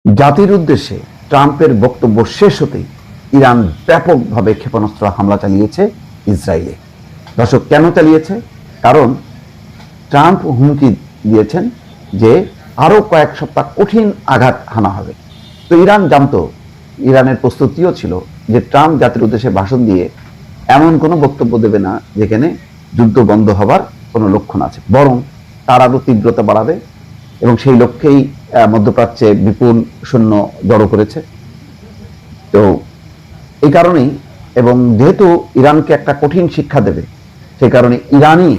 জাতির উদ্দেশ্যে ট্রাম্পের বক্তব্য শেষ হতেই ইরান ব্যাপকভাবে ক্ষেপণাস্ত্র হামলা চালিয়েছে ইসরায়েলে। দর্শক, কেন চালিয়েছে? কারণ ট্রাম্প হুমকি দিয়েছেন যে আরো কয়েক সপ্তাহ কঠিন আঘাত হানা হবে। তো ইরান জানতো, ইরানের প্রস্তুতিও ছিল যে ট্রাম্প জাতির উদ্দেশ্যে ভাষণ দিয়ে এমন কোনো বক্তব্য দেবে না যেখানে যুদ্ধ বন্ধ হবার কোনো লক্ষণ আছে, বরং তার আরো তীব্রতা বাড়াবে এবং সেই লক্ষ্যেই মধ্যপ্রাচ্যে বিপুল সৈন্য জড়ো করেছে। তো এই কারণেই, এবং যেহেতু ইরানকে একটা কঠিন শিক্ষা দেবে, সেই কারণে ইরানই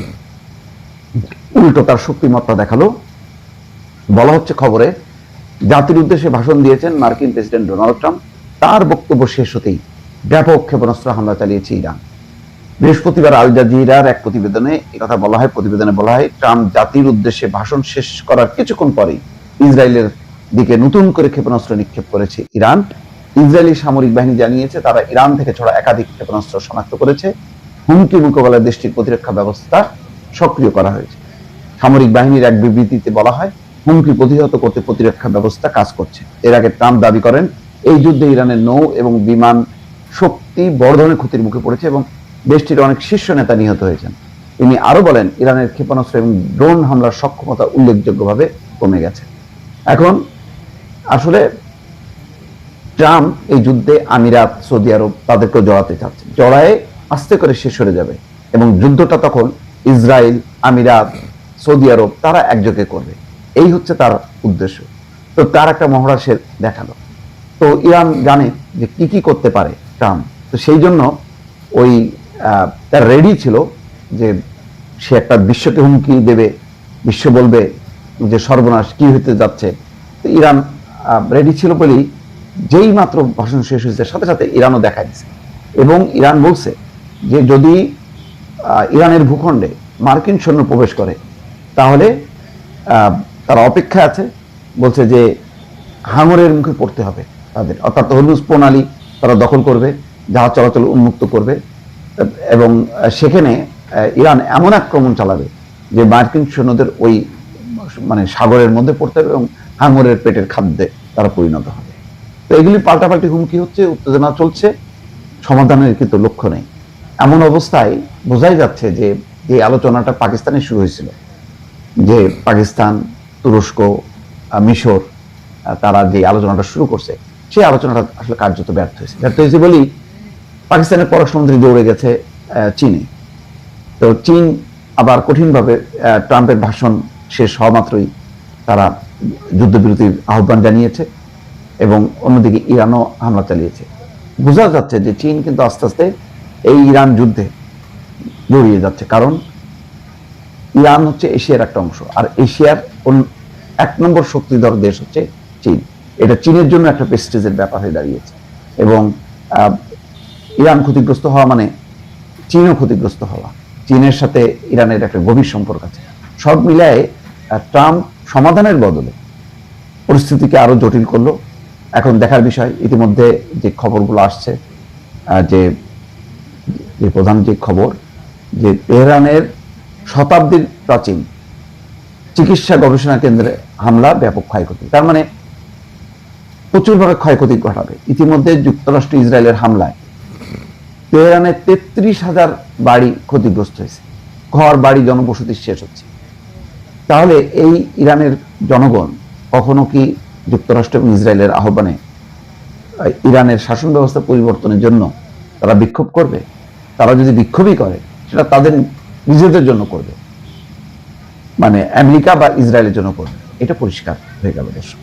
উল্টো তার শক্তিমত্তা দেখালো। বলা হচ্ছে খবরে, জাতির উদ্দেশ্যে ভাষণ দিয়েছেন মার্কিন প্রেসিডেন্ট ডোনাল্ড ট্রাম্প। তার বক্তব্য শেষ হতেই ব্যাপক ক্ষেপণাস্ত্র হামলা চালিয়েছে ইরান। বৃহস্পতিবার আল জাজিরার এক প্রতিবেদনে একথা বলা হয়। প্রতিবেদনে বলা হয়, ট্রাম্প জাতির উদ্দেশ্যে ভাষণ শেষ করার কিছুক্ষণ পরেই ইসরায়েলের দিকে নতুন করে ক্ষেপণাস্ত্র নিক্ষেপ করেছে ইরান। ইসরায়েলি সামরিক বাহিনী জানিয়েছে তারা ইরান থেকে ছোড়া একাধিক ক্ষেপণাস্ত্র শনাক্ত করেছে। হুমকি মোকাবেলায় দেশটির প্রতিরক্ষা ব্যবস্থা সক্রিয় করা হয়েছে। সামরিক বাহিনীর এক বিবৃতিতে বলা হয়, হুমকি প্রতিহত করতে প্রতিরক্ষা ব্যবস্থা কাজ করছে। এর আগে ট্রাম্প দাবি করেন, এই যুদ্ধে ইরানের নৌ এবং বিমান শক্তি বড় ধরনের ক্ষতির মুখে পড়েছে এবং দেশটির অনেক শীর্ষ নেতা নিহত হয়েছেন। তিনি আরো বলেন, ইরানের ক্ষেপণাস্ত্র এবং ড্রোন হামলার সক্ষমতা উল্লেখযোগ্যভাবে কমে গেছে। এখন আসলে ট্রাম্প এই যুদ্ধে আমিরাত, সৌদি আরব তাদেরকেও জড়াতে চাচ্ছে। জড়ায়ে আস্তে করে শেষ হয়ে যাবে এবং যুদ্ধটা তখন ইসরায়েল, আমিরাত, সৌদি আরব তারা একযোগে করবে। এই হচ্ছে তার উদ্দেশ্য। তো তার একটা মহড়া সে দেখালো। তো ইরান জানে যে কি কি করতে পারে ট্রাম্প। তো সেই জন্য ওই তার রেডি ছিল যে সে একটা বিশ্বকে হুমকি দেবে, বিশ্ব বলবে যে সর্বনাশ কি হতে যাচ্ছে। তো ইরান রেডি ছিল বলেই যেই মাত্র ভাষণ শেষ হয়েছে সাথে সাথে ইরানও দেখা দিচ্ছে। এবং ইরান বলছে যে যদি ইরানের ভূখণ্ডে মার্কিন সৈন্য প্রবেশ করে তাহলে তারা অপেক্ষা আছে, বলছে যে হাঙরের মুখে পড়তে হবে তাদের, অর্থাৎ হরমুজ প্রণালী তারা দখল করবে, জাহাজ চলাচল উন্মুক্ত করবে এবং সেখানে ইরান এমন আক্রমণ চালাবে যে মার্কিন সৈন্যদের ওই মানে সাগরের মধ্যে পড়তে হবে এবং হাঙরের পেটের খাদ্যে তারা পরিণত হবে। তো এগুলি পাল্টাপাল্টি হুমকি হচ্ছে, উত্তেজনা চলছে, সমাধানের কিন্তু লক্ষ্য নেই। এমন অবস্থায় বোঝাই যাচ্ছে যে যে আলোচনাটা পাকিস্তানে শুরু হয়েছিল, যে পাকিস্তান, তুরস্ক, মিশর তারা যে আলোচনাটা শুরু করছে, সেই আলোচনাটা আসলে কার্যত ব্যর্থ হয়েছে বলেই পাকিস্তানের পররাষ্ট্রমন্ত্রী দৌড়ে গেছে চীনে। তো চীন আবার কঠিনভাবে ট্রাম্পের ভাষণ শেষ হওয়া মাত্রই তারা যুদ্ধবিরতির আহ্বান জানিয়েছে এবং অন্যদিকে ইরানও হামলা চালিয়েছে। বোঝা যাচ্ছে যে চীন কিন্তু আস্তে আস্তে এই ইরান যুদ্ধে জড়িয়ে যাচ্ছে, কারণ ইরান হচ্ছে এশিয়ার একটা অংশ, আর এশিয়ার 1 নম্বর শক্তিধর দেশ হচ্ছে চীন। এটা চীনের জন্য একটা প্রেস্টিজের ব্যাপার হয়ে দাঁড়িয়েছে এবং ইরান ক্ষতিগ্রস্ত হওয়া মানে চীনও ক্ষতিগ্রস্ত হওয়া। চীনের সাথে ইরানের একটা গভীর সম্পর্ক আছে। সব মিলায়ে ট্রাম্প সমাধানের বদলে পরিস্থিতিকে আরো জটিল করলো। এখন দেখার বিষয়, ইতিমধ্যে যে খবরগুলো আসছে, যে প্রধান যে খবর, যে তেহরানের শতাব্দীর প্রাচীন চিকিৎসা গবেষণা কেন্দ্রে হামলা, ব্যাপক ক্ষয়ক্ষতি, তার মানে প্রচুরভাবে ক্ষয়ক্ষতি ঘটাবে। ইতিমধ্যে যুক্তরাষ্ট্র ইসরায়েলের হামলায় তেহরানে 33,000 বাড়ি ক্ষতিগ্রস্ত হয়েছে, ঘর বাড়ি জনবসতি শেষ হচ্ছে। তাহলে এই ইরানের জনগণ কখনো কি যুক্তরাষ্ট্র এবং ইসরায়েলের আহ্বানে ইরানের শাসন ব্যবস্থা পরিবর্তনের জন্য তারা বিক্ষোভ করবে? তারা যদি বিক্ষোভই করে, সেটা তাদের নিজেদের জন্য করবে, মানে আমেরিকা বা ইসরায়েলের জন্য করবে। এটা পরিষ্কার হয়ে গেল দর্শক।